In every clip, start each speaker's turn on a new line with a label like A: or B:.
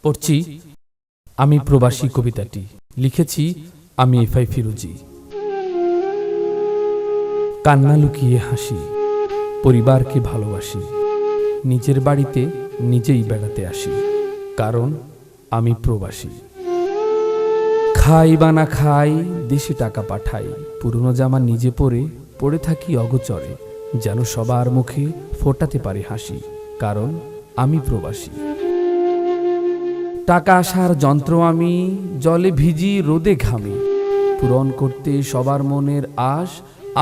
A: পড়ছি আমি প্রবাসী কবিতাটি। লিখেছি আমি এফআই ফিরোজি। কান্না লুকিয়ে হাসি, পরিবারকে ভালোবাসি, নিজের বাড়িতে নিজেই বেড়াতে আসি, কারণ আমি প্রবাসী। খাই বা না খাই, দেশে টাকা পাঠাই, পুরনো জামা নিজে পরে থাকি অগোচরে, যেন সবার মুখে ফোটাতে পারি হাসি, কারণ আমি প্রবাসী। টাকা আসার যন্ত্র আমি, জলে ভিজি রোদে ঘামি, পূরণ করতে সবার মনের আশ,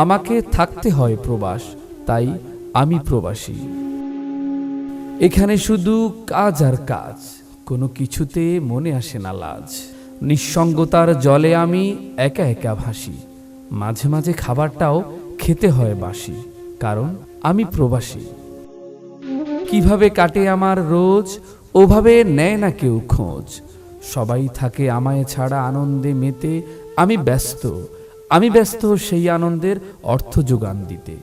A: আমাকে থাকতে হয় প্রবাস, তাই আমি প্রবাসী। এখানে শুধু কাজ আর কাজ, কোনো কিছুতে মনে আসে না লাজ। নিঃসঙ্গতার জলে আমি একা একা ভাসি, মাঝে মাঝে খাবারটাও খেতে হয় বাসি, কারণ আমি প্রবাসী। কিভাবে কাটে আমার রোজ, ওভাবে নেয় না কেউ খোঁজ। সবাই থাকে আমায় ছাড়া আনন্দে মেতে, আমি ব্যস্ত সেই আনন্দের অর্থ যোগান দিতে।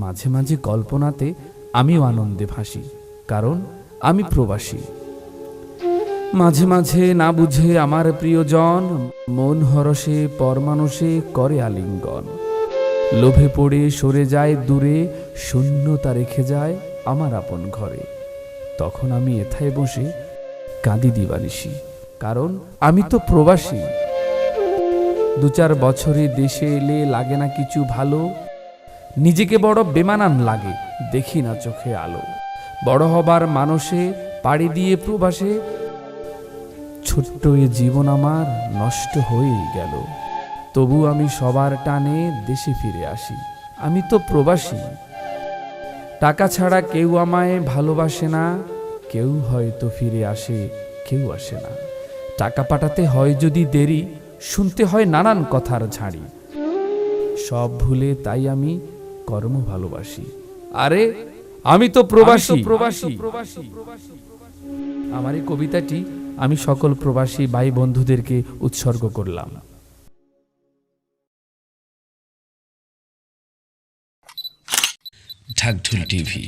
A: মাঝে মাঝে কল্পনাতে আমিও আনন্দে ভাসি, কারণ আমি প্রবাসী। মাঝে মাঝে না বুঝে আমার প্রিয়জন, মন হরষে পরমানুষে করে আলিঙ্গন। লোভে পড়ে সরে যায় দূরে, শূন্যতা রেখে যায় আমার আপন ঘরে। তখন আমি এথায় বসে কাঁদি দিবানিশি, কারণ আমি তো প্রবাসী। 2-4 বছরে দেশে এলে লাগে না কিছু ভালো, নিজেকে বড় বেমানান লাগে, দেখি না চোখে আলো। বড় হবার মানসে পাড়ি দিয়ে প্রবাসে, ছোট্ট এ জীবন আমার নষ্ট হয়েই গেল। তবু আমি সবার টানে দেশে ফিরে আসি, আমি তো প্রবাসী। টাকা ছাড়া কেউ আমায় ভালোবাসে না, কেউ হয়তো ফিরে আসে, কেউ আসে না। টাকা পাঠাতে হয় যদি দেরি, শুনতে হয় নানান কথার ঝাড়ি। সব ভুলে তাই আমি কর্ম ভালোবাসি, আরে আমি তো প্রবাসী। আমার এই কবিতাটি আমি সকল প্রবাসী ভাই বন্ধুদেরকে উৎসর্গ করলাম।
B: ঢাকঢোল টিভি,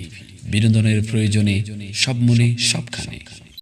B: বিনোদনের প্রয়োজনে সব মনে সবখানে।